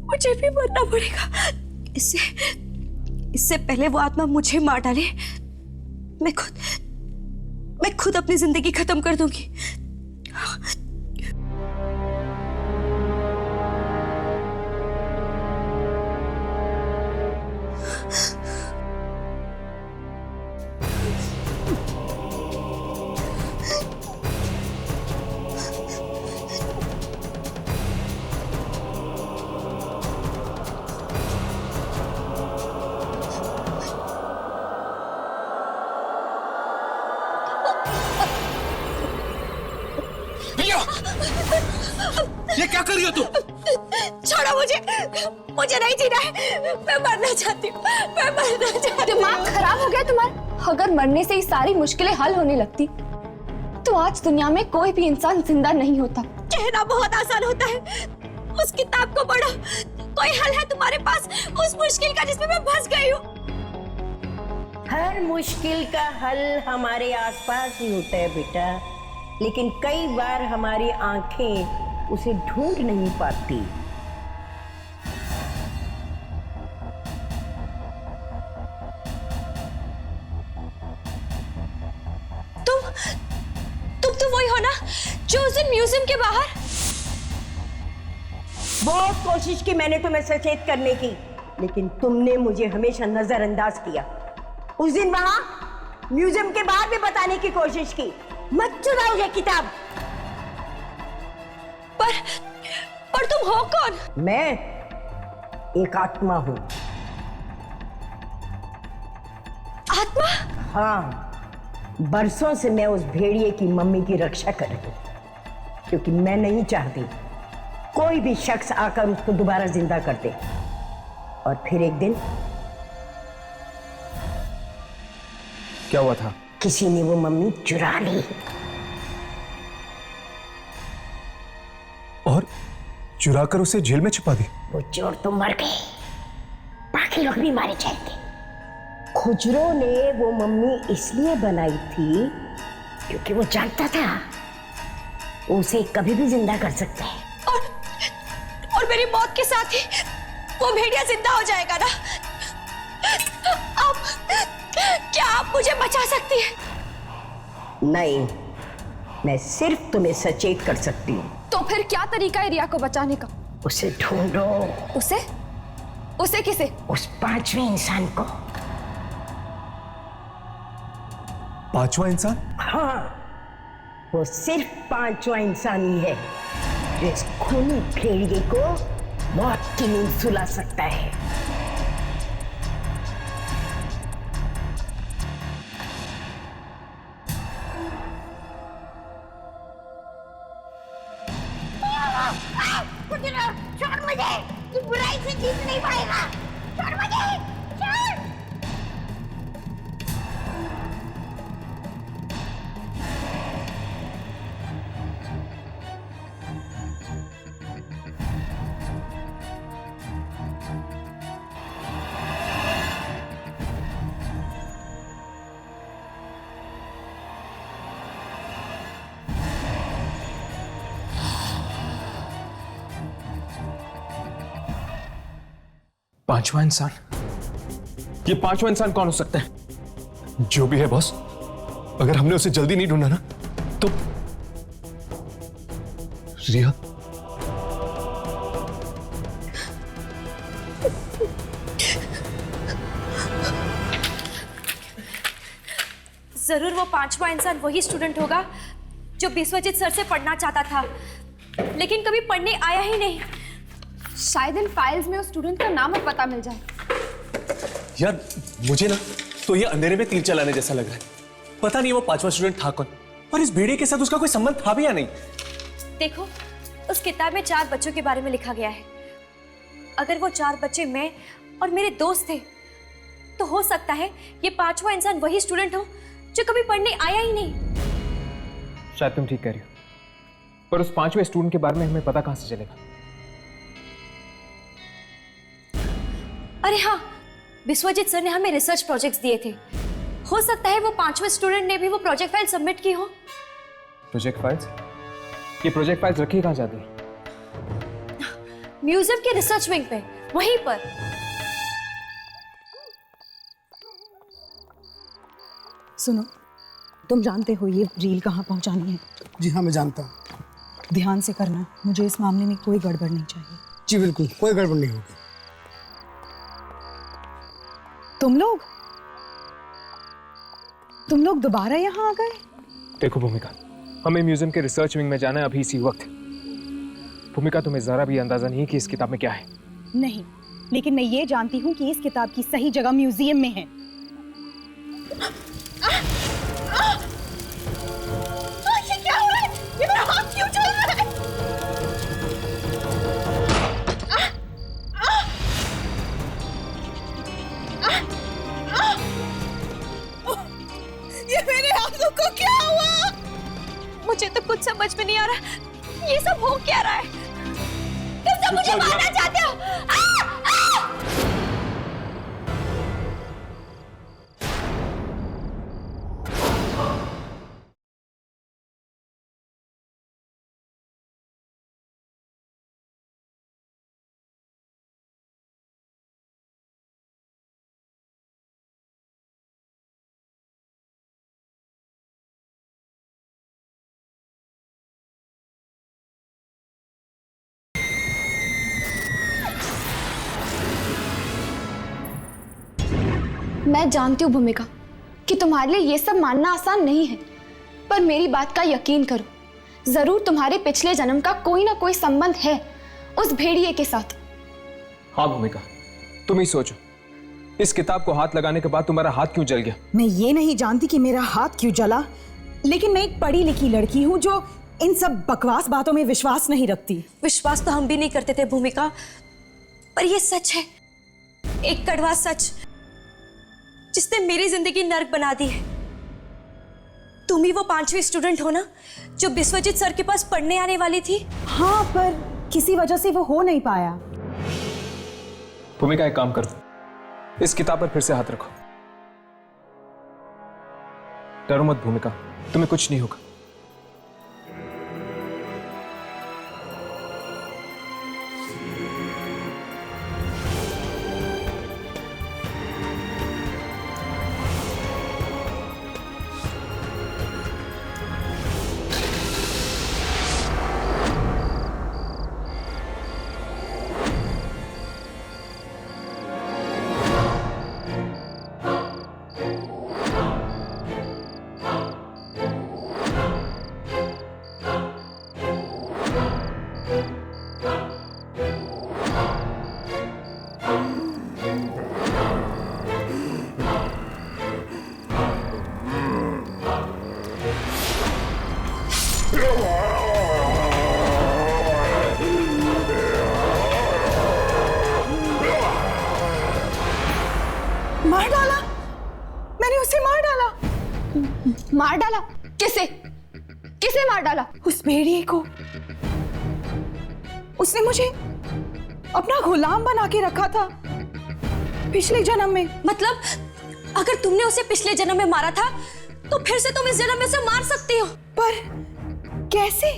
मुझे भी मरना पड़ेगा। इससे पहले वो आत्मा मुझे मार डाले, मैं खुद अपनी जिंदगी खत्म कर दूंगी। ये क्या कर रही हो तुम? छोड़ो मुझे नहीं जीना है। मैं मरना चाहती हूँ, मैं मरना चाहती हूँ। दिमाग खराब हो गया तुम्हारा? अगर मरने से ही सारी मुश्किलें हल होने लगती तो आज दुनिया में कोई भी इंसान जिंदा नहीं होता। कहना बहुत आसान होता है, उस किताब को पढ़ो। कोई हल है तुम्हारे पास उस मुश्किल का जिसमें मैं फंस गई हूँ? हर मुश्किल का हल हमारे आसपास ही होता है बेटा, लेकिन कई बार हमारी आंखें उसे ढूंढ नहीं पाती। तुम तो वही हो ना जो उस दिन म्यूजियम के बाहर? बहुत कोशिश की मैंने तुम्हें सचेत करने की, लेकिन तुमने मुझे हमेशा नजरअंदाज किया। उस दिन वहां म्यूजियम के बाहर भी बताने की कोशिश की, मत चुराओ ये किताब। पर तुम हो कौन? मैं एक आत्मा हूं। आत्मा? हाँ, बरसों से मैं उस भेड़िए की मम्मी की रक्षा कर रही हूं, क्योंकि मैं नहीं चाहती कोई भी शख्स आकर उसको दोबारा जिंदा कर दे। और फिर एक दिन क्या हुआ था? किसी ने वो मम्मी चुरा ली और चुरा कर उसे जेल में छिपा दी। वो चोर तो मर गए, बाकी लोग भी मारे जाएंगे। खुजरो ने वो मम्मी इसलिए बनाई थी क्योंकि वो जानता था उसे कभी भी जिंदा कर सकता है। और मेरी मौत के साथ ही वो भेड़िया जिंदा हो जाएगा ना? क्या आप मुझे बचा सकती हैं? नहीं, मैं सिर्फ तुम्हें सचेत कर सकती हूँ। तो फिर क्या तरीका है रिया को बचाने का? उसे ढूंढो। उसे किसे? उस पांचवें इंसान को। पांचवा इंसान? हाँ, वो सिर्फ पांचवा इंसान ही है जो इस खूनी भेड़िए को मौत की नींद सुला सकता है। छोड़ मुझे, तू बुराई से जीत नहीं पाएगा। छोड़ मुझे, छोड़। पांचवा इंसान? ये पांचवा इंसान कौन हो सकता है? जो भी है बॉस, अगर हमने उसे जल्दी नहीं ढूंढा ना तो रिया। जरूर वो पांचवा इंसान वही स्टूडेंट होगा जो बिस्वजीत सर से पढ़ना चाहता था, लेकिन कभी पढ़ने आया ही नहीं। शायद इन फाइल्स में उस स्टूडेंट का नाम और पता मिल जाए। यार मुझे ना तो ये अंधेरे में तीर चलाने जैसा लग रहा है। पता नहीं वो 5वां स्टूडेंट था कौन, और इस भेड़िए के साथ उसका कोई संबंध था भी या नहीं। देखो, उस किताब में 4 बच्चों के बारे में लिखा गया है। अगर वो 4 बच्चे मैं और मेरे दोस्त थे, तो हो सकता है ये 5वां इंसान वही स्टूडेंट हो जो कभी पढ़ने आया ही नहीं। शायद तुम ठीक कह रही हो, पर उस 5वें स्टूडेंट के बारे में हमें पता कहां से चलेगा? अरे हाँ, विश्वजीत सर ने हमें रिसर्च प्रोजेक्ट्स दिए थे। हो सकता है वो 5वें स्टूडेंट ने भी वो प्रोजेक्ट फाइल सबमिट की हो। Project files? ये प्रोजेक्ट फाइल्स रखी कहां जाती है? म्यूजियम के रिसर्च विंग पे, वहीं पर। सुनो, तुम जानते हो ये रील कहाँ पहुंचानी है? जी हाँ, मैं जानता हूँ। ध्यान से करना, मुझे इस मामले में कोई गड़बड़ नहीं चाहिए। जी बिल्कुल, कोई गड़बड़ नहीं होगी। तुम लोग दोबारा यहाँ आ गए? देखो भूमिका, हमें म्यूजियम के रिसर्च विंग में जाना है अभी इसी वक्त। भूमिका, तुम्हें जरा भी अंदाजा नहीं कि इस किताब में क्या है। नहीं, लेकिन मैं ये जानती हूँ कि इस किताब की सही जगह म्यूजियम में है। ये क्या हो रहा है? ये मेरा हाथ क्यों चल रहा है? ये मेरे हाथों को क्या हुआ? मुझे तो कुछ समझ में नहीं आ रहा, ये सब हो क्या रहा है? तुम सब मुझे मारना चाहते हो? मैं जानती हूँ भूमिका कि तुम्हारे लिए ये सब मानना आसान नहीं है, पर मेरी बात का यकीन करो, जरूर तुम्हारे पिछले जन्म का कोई ना कोई संबंध है उस भेड़िए के साथ। हाँ भूमिका, तुम ही सोचो, इस किताब को हाथ लगाने के बाद तुम्हारा हाथ क्यों जल गया? मैं ये नहीं जानती कि मेरा हाथ क्यों जला, लेकिन मैं एक पढ़ी लिखी लड़की हूँ जो इन सब बकवास बातों में विश्वास नहीं रखती। विश्वास तो हम भी नहीं करते थे भूमिका, पर ये सच है, एक कड़वा सच जिसने मेरी जिंदगी नर्क बना दी है। तुम ही वो 5वीं स्टूडेंट हो ना जो विश्वजीत सर के पास पढ़ने आने वाली थी? हाँ, पर किसी वजह से वो हो नहीं पाया। भूमिका, एक काम करो, इस किताब पर फिर से हाथ रखो। डरो मत भूमिका, तुम्हें कुछ नहीं होगा। मार डाला? मैंने उसे मार डाला। मार डाला? किसे? किसे मार डाला? उस भेड़िए को। उसने मुझे अपना गुलाम बना के रखा था पिछले जन्म में। मतलब अगर तुमने उसे पिछले जन्म में मारा था तो फिर से तुम इस जन्म में उसे मार सकती हो। पर कैसे?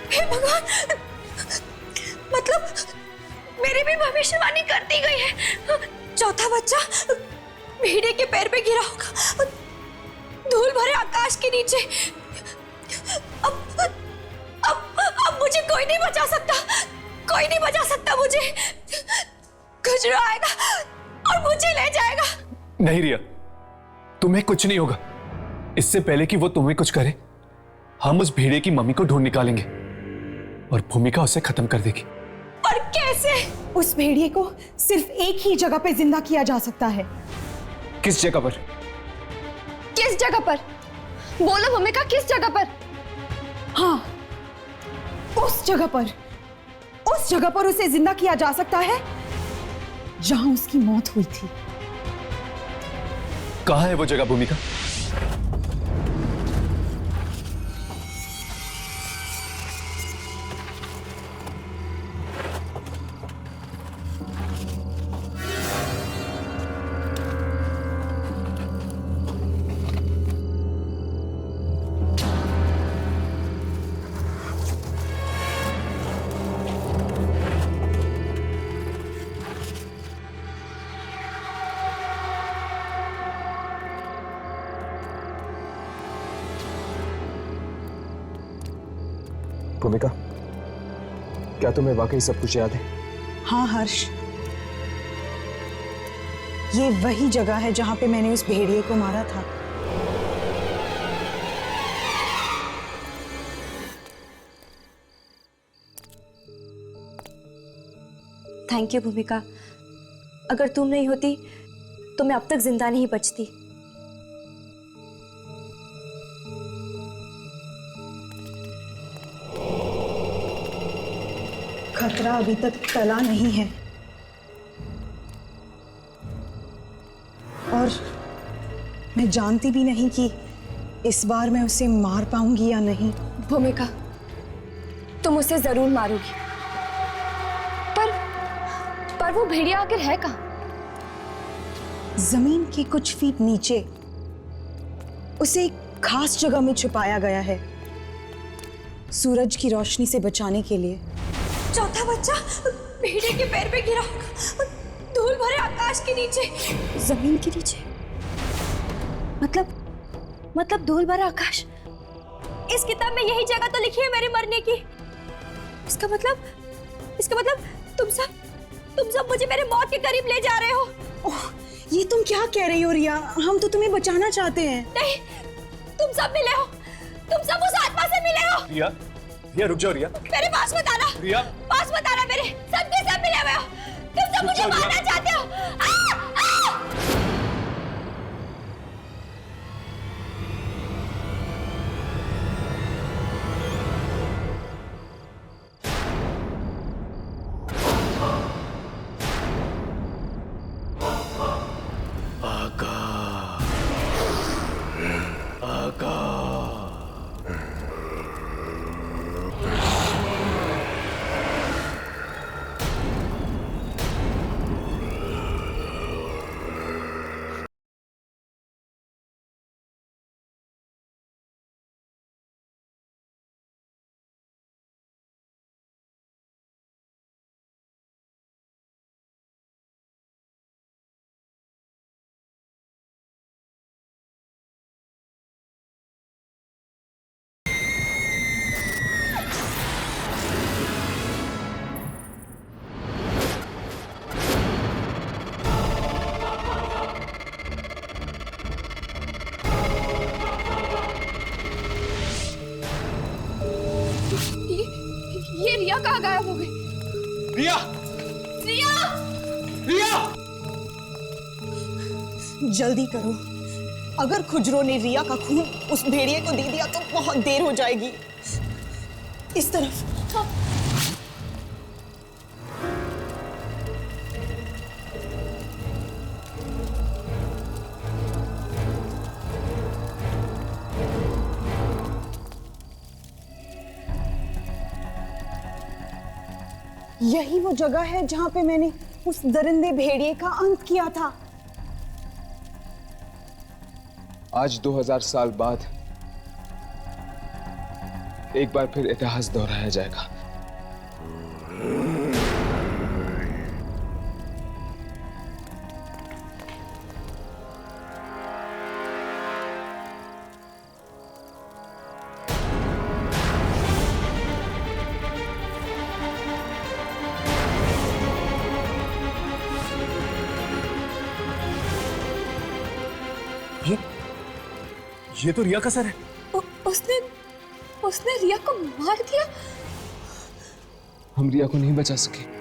हे भगवान, मतलब मेरी भी भविष्यवाणी कर दी गई है। चौथा बच्चा भेड़िए के पैर पे गिरा होगा, धूल भरे आकाश के नीचे। कोई नहीं बचा सकता, कोई नहीं बचा सकता मुझे। खुजरो आएगा और मुझे ले जाएगा। नहीं रिया, तुम्हें कुछ नहीं होगा। इससे पहले कि वो तुम्हें कुछ करे, हम उस भेड़िए की मम्मी को ढूंढ निकालेंगे और भूमिका उसे खत्म कर देगी। पर कैसे? उस भेड़िए को सिर्फ एक ही जगह पे जिंदा किया जा सकता है। किस जगह पर? किस जगह पर? बोलो भूमिका, किस जगह पर? हाँ, उस जगह पर, उस जगह पर उसे जिंदा किया जा सकता है जहां उसकी मौत हुई थी। कहाँ है वो जगह भूमिका? भूमिका, क्या तुम्हें वाकई सब कुछ याद है? हाँ हर्ष, ये वही जगह है जहां पे मैंने उस भेड़िए को मारा था। थैंक यू भूमिका, अगर तुम नहीं होती तो मैं अब तक जिंदा नहीं बचती। खतरा अभी तक टला नहीं है और मैं जानती भी नहीं कि इस बार मैं उसे मार पाऊंगी या नहीं। भूमिका, तुम उसे जरूर मारोगी, पर वो भेड़िया आखिर है कहाँ? जमीन के कुछ फीट नीचे उसे एक खास जगह में छुपाया गया है, सूरज की रोशनी से बचाने के लिए। चौथा बच्चा भेड़िए के पैर पे गिरा होगा, धूल भरे आकाश के नीचे, जमीन के नीचे। मतलब धूल भरा आकाश। इस किताब में यही जगह तो लिखी है मेरे मरने की। इसका मतलब तुम सब मुझे मेरे मौत के करीब ले जा रहे हो। ओह, ये तुम क्या कह रही हो रिया? हम तो तुम्हें बचाना चाहते हैं। नहीं, तुम सब मिले हो, तुम सब उस आत्मा से मिले हो। रिया, रिया रुक जाओ रिया। मेरे पास मत आना। रिया, पास मत आना मेरे। सब के सब मिले हुए हो। तुम सब मुझे मारना चाहते हो। ये रिया कहाँ गायब हो गई? रिया! रिया! रिया! जल्दी करो, अगर खुजरो ने रिया का खून उस भेड़िए को दे दिया तो बहुत देर हो जाएगी। इस तरफ। यही वो जगह है जहां पे मैंने उस दरिंदे भेड़िए का अंत किया था। आज 2000 साल बाद एक बार फिर इतिहास दोहराया जाएगा। ये तो रिया का सर है। उसने रिया को मार दिया। हम रिया को नहीं बचा सके।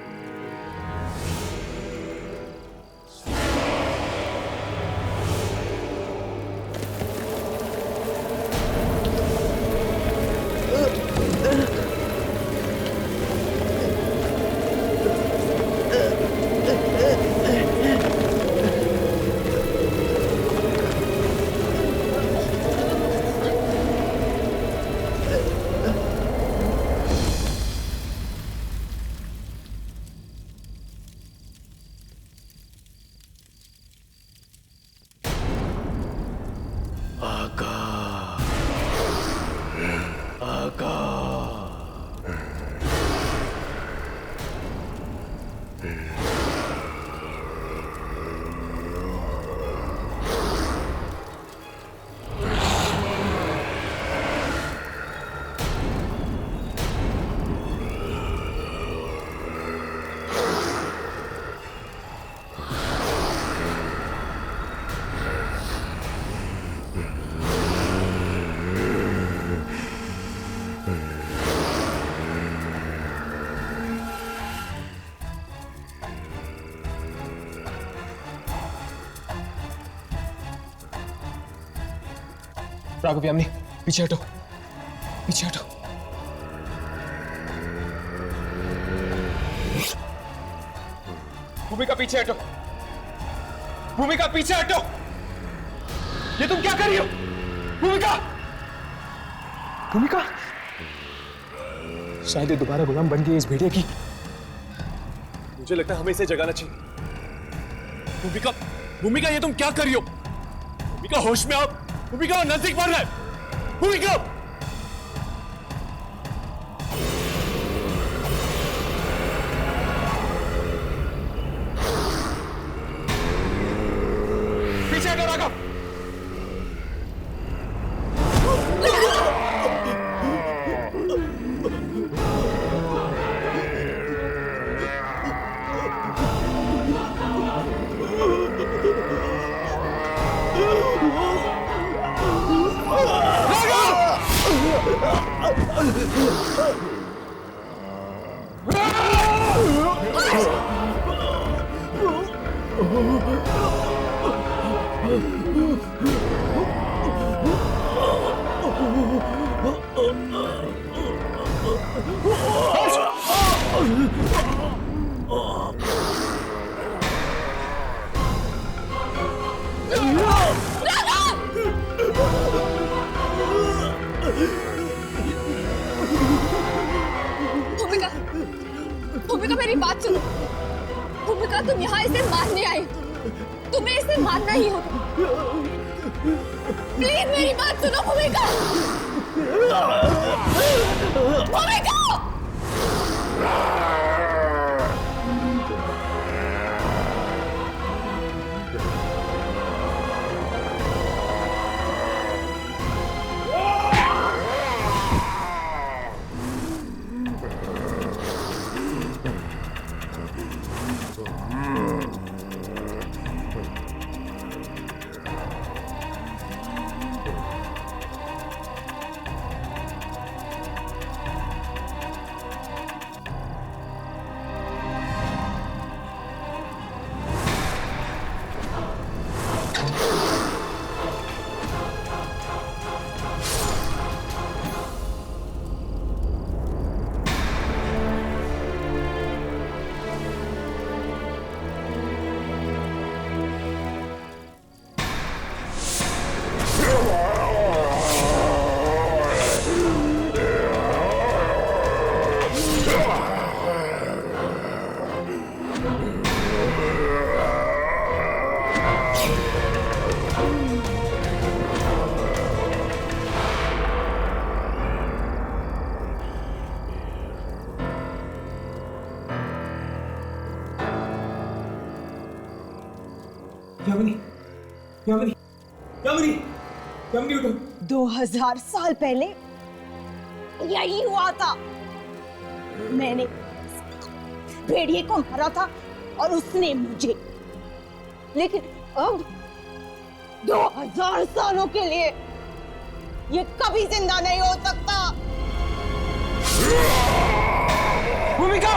राघव यामिनी, पीछे हटो, पीछे हटो। भूमिका पीछे हटो, भूमिका पीछे हटो। ये तुम क्या कर रही हो? भूमिका, भूमिका। शायद ये दोबारा गुलाम बन गई इस भेड़िए की। मुझे लगता है हमें इसे जगाना चाहिए। भूमिका, भूमिका ये तुम क्या कर रही हो? भूमिका होश में आओ। भूमिका नजदीक बढ़ रहा है। भूमिका, पीछे हटो राघव। भूमिका, भूमिका मेरी बात सुनो। भूमिका तुम यहाँ इसे मारने आई, तुम्हें इसे मारना ही होगा। प्लीज मेरी बात सुनो भूमिका। भूमिका! यामिनी, यामिनी, यामिनी, यामिनी उठो। 2000 साल पहले यही हुआ था। मैंने भेड़िए को मारा था और उसने मुझे। लेकिन अब 2000 सालों के लिए ये कभी जिंदा नहीं हो सकता। भूमिका!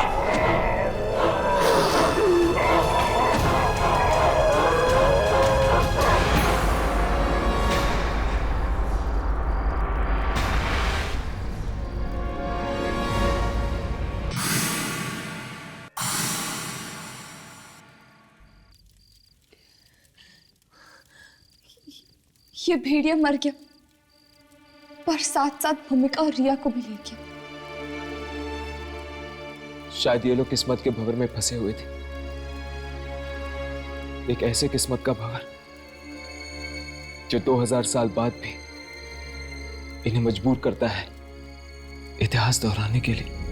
ये भेड़िया मर गया, पर साथ साथ भूमिका और रिया को भी ले गया। शायद ये लोग किस्मत के भंवर में फंसे हुए थे, एक ऐसे किस्मत का भंवर जो 2000 साल बाद भी इन्हें मजबूर करता है इतिहास दोहराने के लिए।